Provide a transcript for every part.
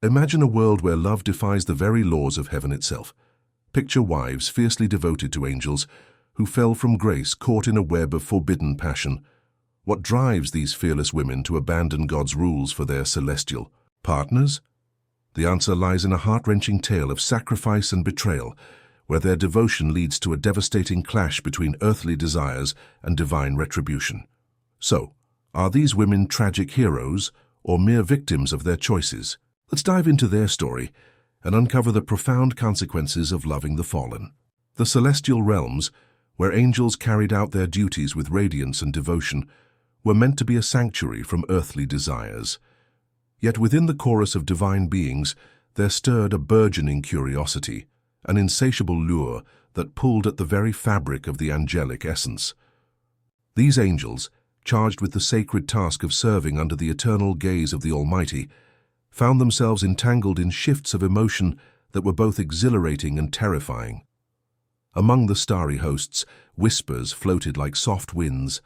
Imagine a world where love defies the very laws of heaven itself. Picture wives fiercely devoted to angels who fell from grace caught in a web of forbidden passion. What drives these fearless women to abandon God's rules for their celestial partners? The answer lies in a heart-wrenching tale of sacrifice and betrayal, where their devotion leads to a devastating clash between earthly desires and divine retribution. So, are these women tragic heroes or mere victims of their choices? Let's dive into their story and uncover the profound consequences of loving the fallen. The celestial realms, where angels carried out their duties with radiance and devotion, were meant to be a sanctuary from earthly desires. Yet within the chorus of divine beings, there stirred a burgeoning curiosity, an insatiable lure that pulled at the very fabric of the angelic essence. These angels, charged with the sacred task of serving under the eternal gaze of the Almighty, found themselves entangled in shifts of emotion that were both exhilarating and terrifying. Among the starry hosts, whispers floated like soft winds,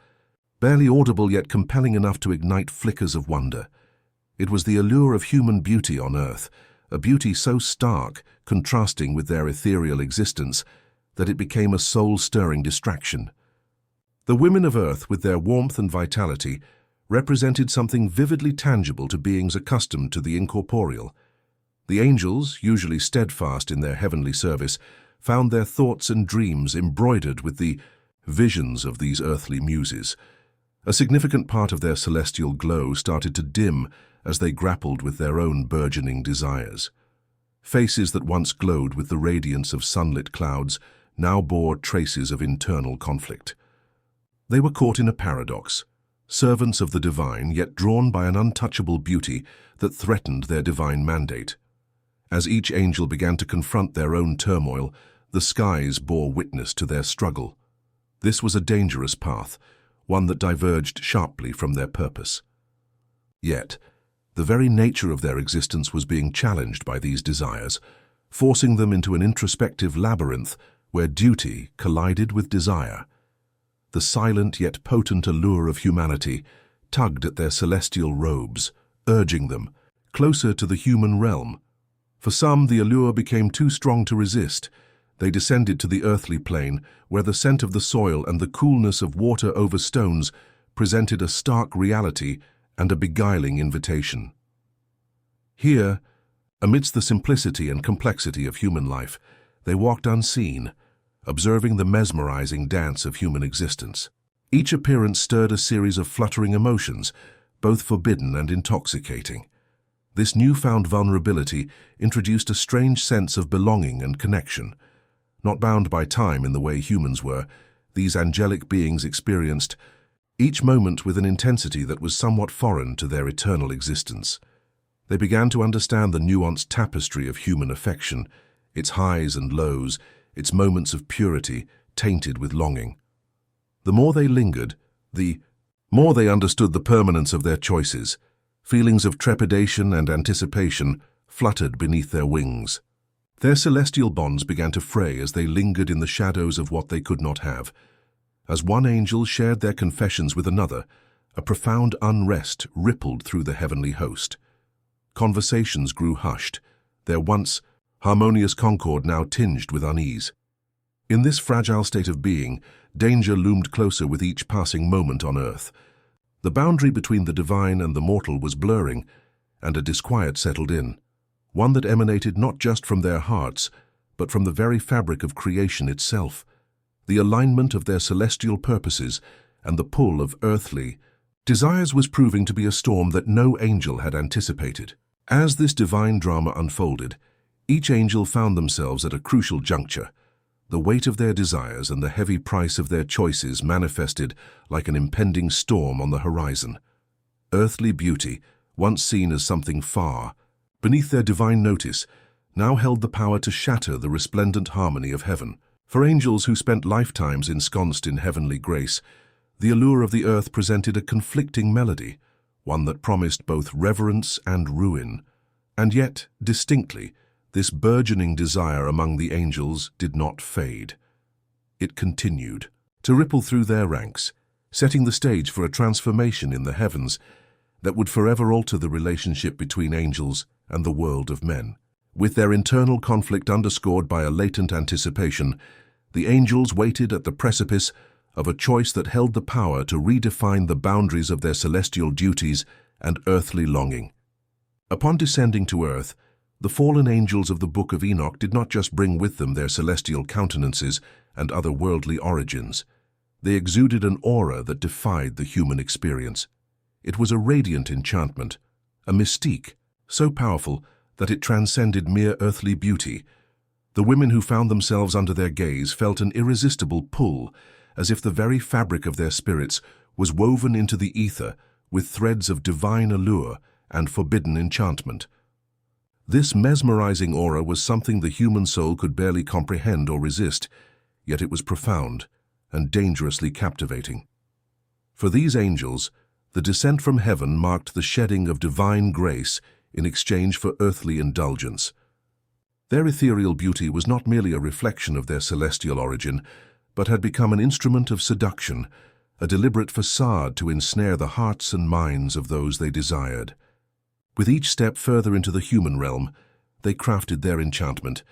barely audible yet compelling enough to ignite flickers of wonder. It was the allure of human beauty on earth, a beauty so stark, contrasting with their ethereal existence, that it became a soul-stirring distraction. The women of earth, with their warmth and vitality, represented something vividly tangible to beings accustomed to the incorporeal. The angels, usually steadfast in their heavenly service, found their thoughts and dreams embroidered with the visions of these earthly muses. A significant part of their celestial glow started to dim as they grappled with their own burgeoning desires. Faces that once glowed with the radiance of sunlit clouds now bore traces of internal conflict. They were caught in a paradox, servants of the divine, yet drawn by an untouchable beauty that threatened their divine mandate. As each angel began to confront their own turmoil, the skies bore witness to their struggle. This was a dangerous path, one that diverged sharply from their purpose. Yet, the very nature of their existence was being challenged by these desires, forcing them into an introspective labyrinth where duty collided with desire. The silent yet potent allure of humanity tugged at their celestial robes, urging them closer to the human realm. For some, the allure became too strong to resist. They descended to the earthly plane, where the scent of the soil and the coolness of water over stones presented a stark reality and a beguiling invitation. Here, amidst the simplicity and complexity of human life, they walked unseen, observing the mesmerizing dance of human existence. Each appearance stirred a series of fluttering emotions, both forbidden and intoxicating. This newfound vulnerability introduced a strange sense of belonging and connection. Not bound by time in the way humans were, these angelic beings experienced each moment with an intensity that was somewhat foreign to their eternal existence. They began to understand the nuanced tapestry of human affection, its highs and lows, its moments of purity tainted with longing. The more they lingered, the more they understood the permanence of their choices. Feelings of trepidation and anticipation fluttered beneath their wings. Their celestial bonds began to fray as they lingered in the shadows of what they could not have. As one angel shared their confessions with another, a profound unrest rippled through the heavenly host. Conversations grew hushed, their once harmonious concord now tinged with unease. In this fragile state of being, danger loomed closer with each passing moment on earth. The boundary between the divine and the mortal was blurring, and a disquiet settled in, one that emanated not just from their hearts, but from the very fabric of creation itself. The alignment of their celestial purposes and the pull of earthly desires was proving to be a storm that no angel had anticipated. As this divine drama unfolded, each angel found themselves at a crucial juncture. The weight of their desires and the heavy price of their choices manifested like an impending storm on the horizon. Earthly beauty, once seen as something far, beneath their divine notice, now held the power to shatter the resplendent harmony of heaven. For angels who spent lifetimes ensconced in heavenly grace, the allure of the earth presented a conflicting melody, one that promised both reverence and ruin. And yet, distinctly, this burgeoning desire among the angels did not fade. It continued to ripple through their ranks, setting the stage for a transformation in the heavens that would forever alter the relationship between angels and the world of men. With their internal conflict underscored by a latent anticipation, the angels waited at the precipice of a choice that held the power to redefine the boundaries of their celestial duties and earthly longing. Upon descending to earth, the fallen angels of the Book of Enoch did not just bring with them their celestial countenances and otherworldly origins. They exuded an aura that defied the human experience. It was a radiant enchantment, a mystique, so powerful that it transcended mere earthly beauty. The women who found themselves under their gaze felt an irresistible pull, as if the very fabric of their spirits was woven into the ether with threads of divine allure and forbidden enchantment. This mesmerizing aura was something the human soul could barely comprehend or resist, yet it was profound and dangerously captivating. For these angels, the descent from heaven marked the shedding of divine grace in exchange for earthly indulgence. Their ethereal beauty was not merely a reflection of their celestial origin, but had become an instrument of seduction, a deliberate facade to ensnare the hearts and minds of those they desired. With each step further into the human realm, they crafted their enchantment,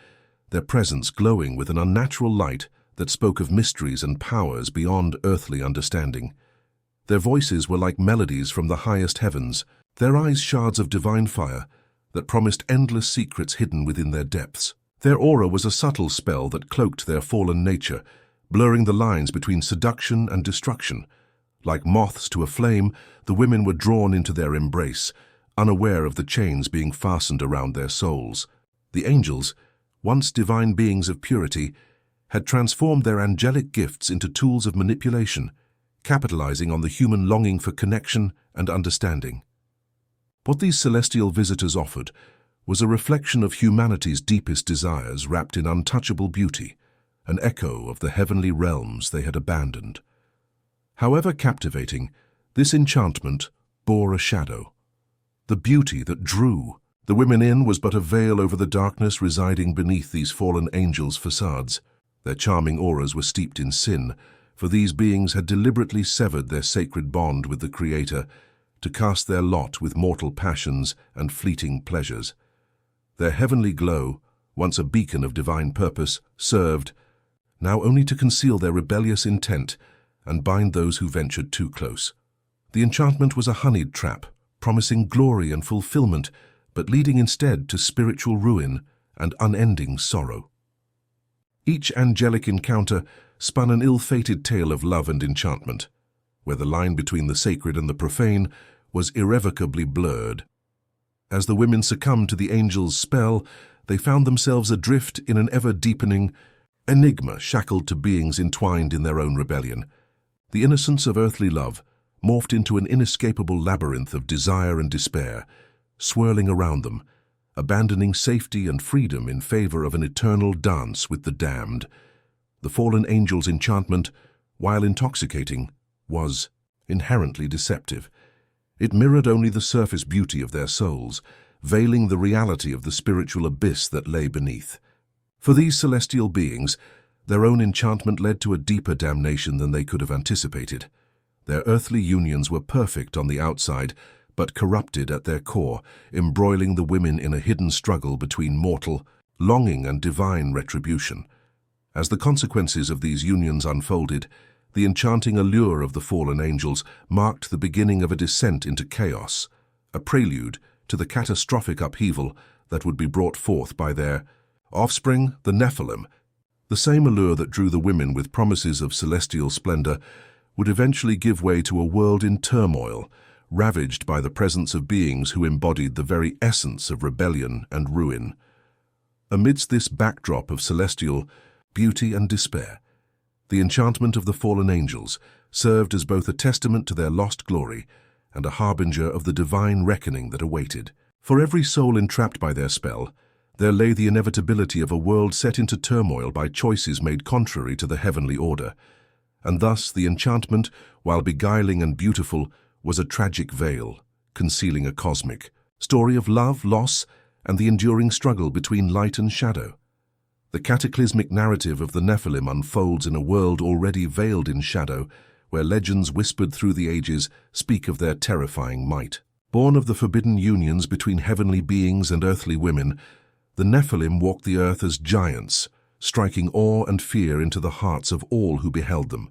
their presence glowing with an unnatural light that spoke of mysteries and powers beyond earthly understanding. Their voices were like melodies from the highest heavens, their eyes shards of divine fire that promised endless secrets hidden within their depths. Their aura was a subtle spell that cloaked their fallen nature, blurring the lines between seduction and destruction. Like moths to a flame, the women were drawn into their embrace, unaware of the chains being fastened around their souls. The angels, once divine beings of purity, had transformed their angelic gifts into tools of manipulation, capitalizing on the human longing for connection and understanding. What these celestial visitors offered was a reflection of humanity's deepest desires wrapped in untouchable beauty, an echo of the heavenly realms they had abandoned. However captivating, this enchantment bore a shadow. The beauty that drew the women in was but a veil over the darkness residing beneath these fallen angels' facades. Their charming auras were steeped in sin, for these beings had deliberately severed their sacred bond with the Creator to cast their lot with mortal passions and fleeting pleasures. Their heavenly glow, once a beacon of divine purpose, served now only to conceal their rebellious intent and bind those who ventured too close. The enchantment was a honeyed trap, promising glory and fulfillment, but leading instead to spiritual ruin and unending sorrow. Each angelic encounter spun an ill-fated tale of love and enchantment, where the line between the sacred and the profane was irrevocably blurred. As the women succumbed to the angel's spell, they found themselves adrift in an ever-deepening enigma shackled to beings entwined in their own rebellion. The innocence of earthly love morphed into an inescapable labyrinth of desire and despair, swirling around them, abandoning safety and freedom in favor of an eternal dance with the damned. The fallen angel's enchantment, while intoxicating, was inherently deceptive. It mirrored only the surface beauty of their souls, veiling the reality of the spiritual abyss that lay beneath. For these celestial beings, their own enchantment led to a deeper damnation than they could have anticipated. Their earthly unions were perfect on the outside, but corrupted at their core, embroiling the women in a hidden struggle between mortal longing and divine retribution. As the consequences of these unions unfolded, the enchanting allure of the fallen angels marked the beginning of a descent into chaos, a prelude to the catastrophic upheaval that would be brought forth by their offspring, the Nephilim. The same allure that drew the women with promises of celestial splendor would eventually give way to a world in turmoil, ravaged by the presence of beings who embodied the very essence of rebellion and ruin. Amidst this backdrop of celestial beauty and despair, the enchantment of the fallen angels served as both a testament to their lost glory and a harbinger of the divine reckoning that awaited. For every soul entrapped by their spell, there lay the inevitability of a world set into turmoil by choices made contrary to the heavenly order. And thus the enchantment, while beguiling and beautiful, was a tragic veil, concealing a cosmic story of love, loss, and the enduring struggle between light and shadow. The cataclysmic narrative of the Nephilim unfolds in a world already veiled in shadow, where legends whispered through the ages speak of their terrifying might. Born of the forbidden unions between heavenly beings and earthly women, the Nephilim walked the earth as giants, striking awe and fear into the hearts of all who beheld them.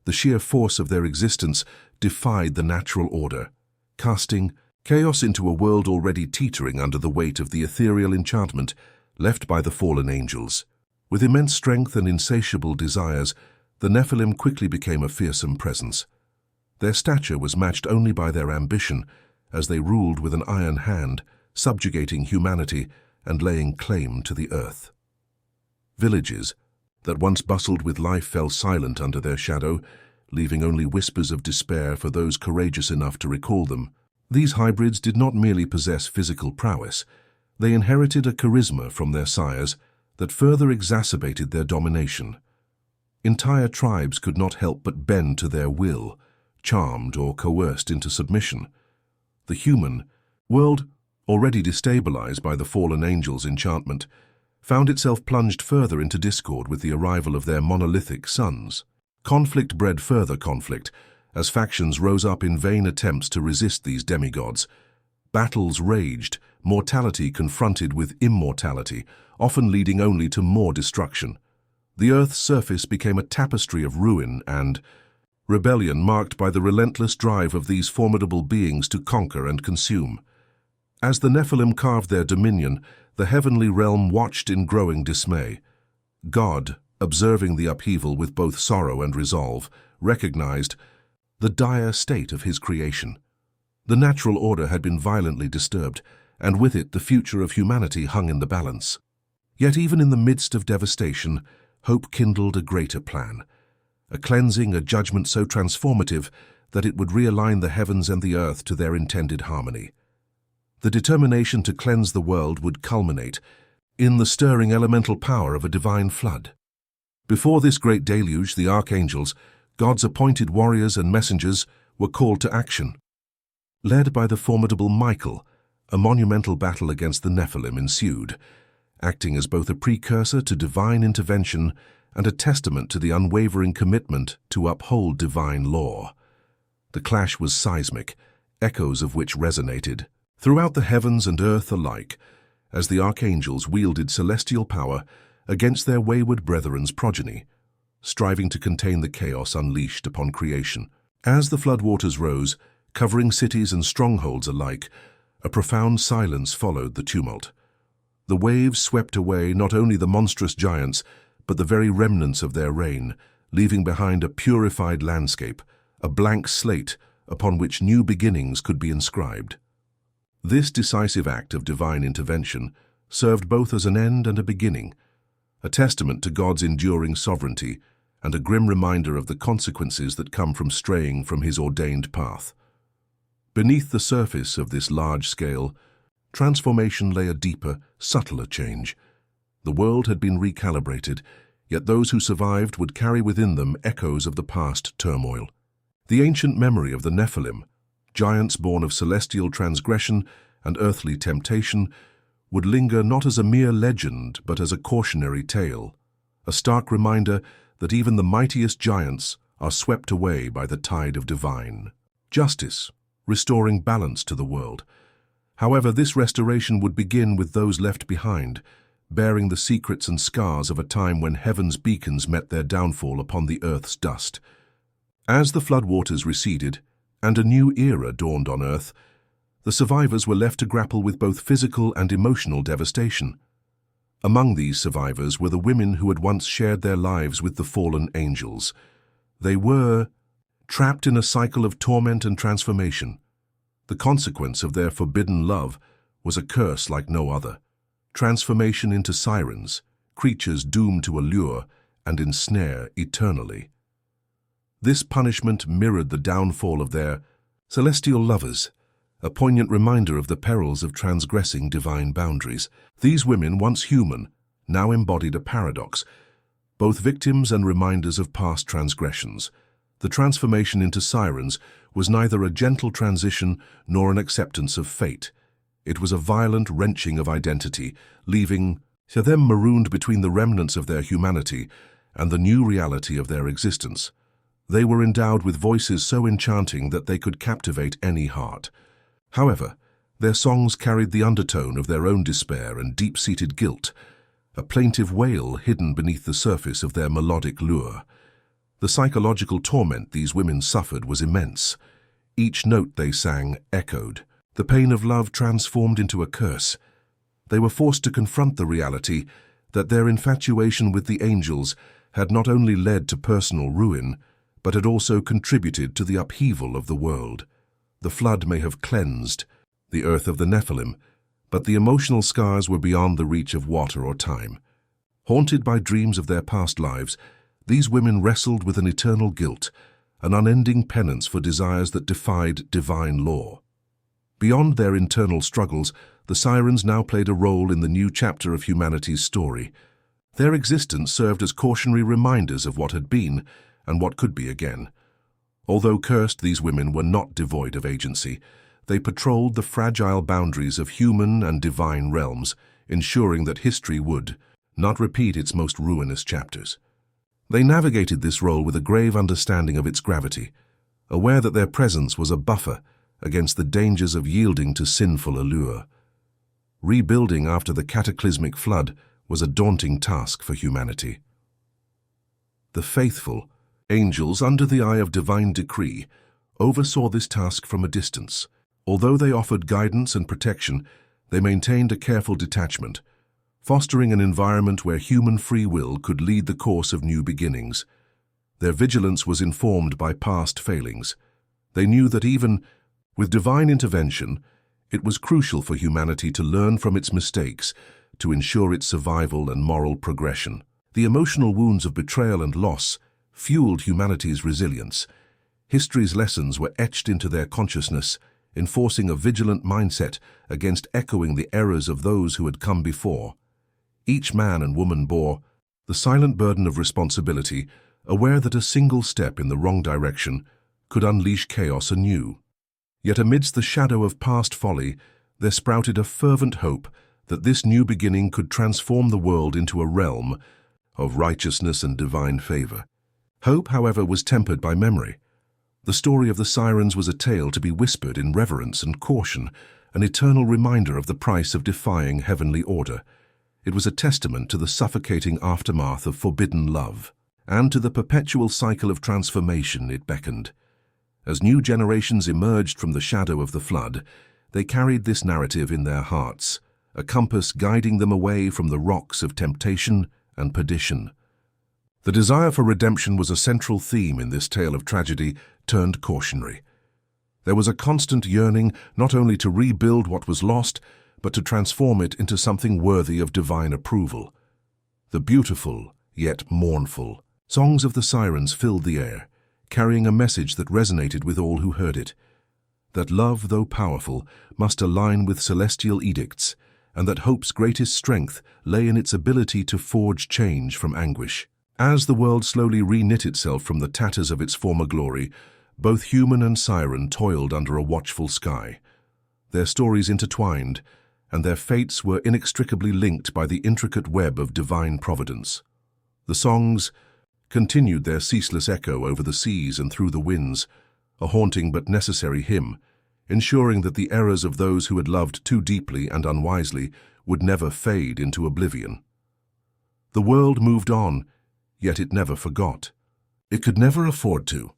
The sheer force of their existence defied the natural order, casting chaos into a world already teetering under the weight of the ethereal enchantment left by the fallen angels. With immense strength and insatiable desires, the Nephilim quickly became a fearsome presence. Their stature was matched only by their ambition, as they ruled with an iron hand, subjugating humanity and laying claim to the earth. Villages that once bustled with life fell silent under their shadow, leaving only whispers of despair for those courageous enough to recall them. These hybrids did not merely possess physical prowess, they inherited a charisma from their sires that further exacerbated their domination. Entire tribes could not help but bend to their will, charmed or coerced into submission. The human world, already destabilized by the fallen angels' enchantment, found itself plunged further into discord with the arrival of their monolithic sons. Conflict bred further conflict, as factions rose up in vain attempts to resist these demigods. Battles raged, mortality confronted with immortality, often leading only to more destruction. The earth's surface became a tapestry of ruin and rebellion marked by the relentless drive of these formidable beings to conquer and consume. As the Nephilim carved their dominion, the heavenly realm watched in growing dismay. God, observing the upheaval with both sorrow and resolve, recognized the dire state of his creation. The natural order had been violently disturbed, and with it the future of humanity hung in the balance. Yet even in the midst of devastation, hope kindled a greater plan. A cleansing, a judgment so transformative that it would realign the heavens and the earth to their intended harmony. The determination to cleanse the world would culminate in the stirring elemental power of a divine flood. Before this great deluge, the archangels, God's appointed warriors and messengers, were called to action. Led by the formidable Michael, a monumental battle against the Nephilim ensued, acting as both a precursor to divine intervention and a testament to the unwavering commitment to uphold divine law. The clash was seismic, echoes of which resonated throughout the heavens and earth alike, as the archangels wielded celestial power against their wayward brethren's progeny, striving to contain the chaos unleashed upon creation. As the floodwaters rose, covering cities and strongholds alike, a profound silence followed the tumult. The waves swept away not only the monstrous giants, but the very remnants of their reign, leaving behind a purified landscape, a blank slate upon which new beginnings could be inscribed. This decisive act of divine intervention served both as an end and a beginning, a testament to God's enduring sovereignty and a grim reminder of the consequences that come from straying from his ordained path. Beneath the surface of this large-scale transformation lay a deeper, subtler change. The world had been recalibrated, yet those who survived would carry within them echoes of the past turmoil. The ancient memory of the Nephilim, giants born of celestial transgression and earthly temptation, would linger not as a mere legend but as a cautionary tale, a stark reminder that even the mightiest giants are swept away by the tide of divine justice, restoring balance to the world. However, this restoration would begin with those left behind, bearing the secrets and scars of a time when heaven's beacons met their downfall upon the earth's dust. As the floodwaters receded and a new era dawned on earth, the survivors were left to grapple with both physical and emotional devastation. Among these survivors were the women who had once shared their lives with the fallen angels. They were trapped in a cycle of torment and transformation. The consequence of their forbidden love was a curse like no other: transformation into sirens, creatures doomed to allure and ensnare eternally. This punishment mirrored the downfall of their celestial lovers, a poignant reminder of the perils of transgressing divine boundaries. These women, once human, now embodied a paradox, both victims and reminders of past transgressions. The transformation into sirens was neither a gentle transition nor an acceptance of fate. It was a violent wrenching of identity, leaving them marooned between the remnants of their humanity and the new reality of their existence. They were endowed with voices so enchanting that they could captivate any heart. However, their songs carried the undertone of their own despair and deep-seated guilt, a plaintive wail hidden beneath the surface of their melodic lure. The psychological torment these women suffered was immense. Each note they sang echoed. The pain of love transformed into a curse. They were forced to confront the reality that their infatuation with the angels had not only led to personal ruin, but had also contributed to the upheaval of the world. The flood may have cleansed the earth of the Nephilim, but the emotional scars were beyond the reach of water or time. Haunted by dreams of their past lives, these women wrestled with an eternal guilt, an unending penance for desires that defied divine law. Beyond their internal struggles, the sirens now played a role in the new chapter of humanity's story. Their existence served as cautionary reminders of what had been and what could be again. Although cursed, these women were not devoid of agency. They patrolled the fragile boundaries of human and divine realms, ensuring that history would not repeat its most ruinous chapters. They navigated this role with a grave understanding of its gravity, aware that their presence was a buffer against the dangers of yielding to sinful allure. Rebuilding after the cataclysmic flood was a daunting task for humanity. The faithful, angels under the eye of divine decree, oversaw this task from a distance. Although they offered guidance and protection, they maintained a careful detachment, fostering an environment where human free will could lead the course of new beginnings. Their vigilance was informed by past failings. They knew that even with divine intervention, it was crucial for humanity to learn from its mistakes to ensure its survival and moral progression. The emotional wounds of betrayal and loss fueled humanity's resilience. History's lessons were etched into their consciousness, enforcing a vigilant mindset against echoing the errors of those who had come before. Each man and woman bore the silent burden of responsibility, aware that a single step in the wrong direction could unleash chaos anew. Yet amidst the shadow of past folly, there sprouted a fervent hope that this new beginning could transform the world into a realm of righteousness and divine favor. Hope, however, was tempered by memory. The story of the sirens was a tale to be whispered in reverence and caution, an eternal reminder of the price of defying heavenly order. It was a testament to the suffocating aftermath of forbidden love, and to the perpetual cycle of transformation it beckoned. As new generations emerged from the shadow of the flood, they carried this narrative in their hearts, a compass guiding them away from the rocks of temptation and perdition. The desire for redemption was a central theme in this tale of tragedy turned cautionary. There was a constant yearning not only to rebuild what was lost, but to transform it into something worthy of divine approval. The beautiful, yet mournful, songs of the sirens filled the air, carrying a message that resonated with all who heard it. That love, though powerful, must align with celestial edicts, and that hope's greatest strength lay in its ability to forge change from anguish. As the world slowly reknit itself from the tatters of its former glory, both human and siren toiled under a watchful sky. Their stories intertwined, and their fates were inextricably linked by the intricate web of divine providence. The songs continued their ceaseless echo over the seas and through the winds, a haunting but necessary hymn, ensuring that the errors of those who had loved too deeply and unwisely would never fade into oblivion. The world moved on, yet it never forgot. It could never afford to.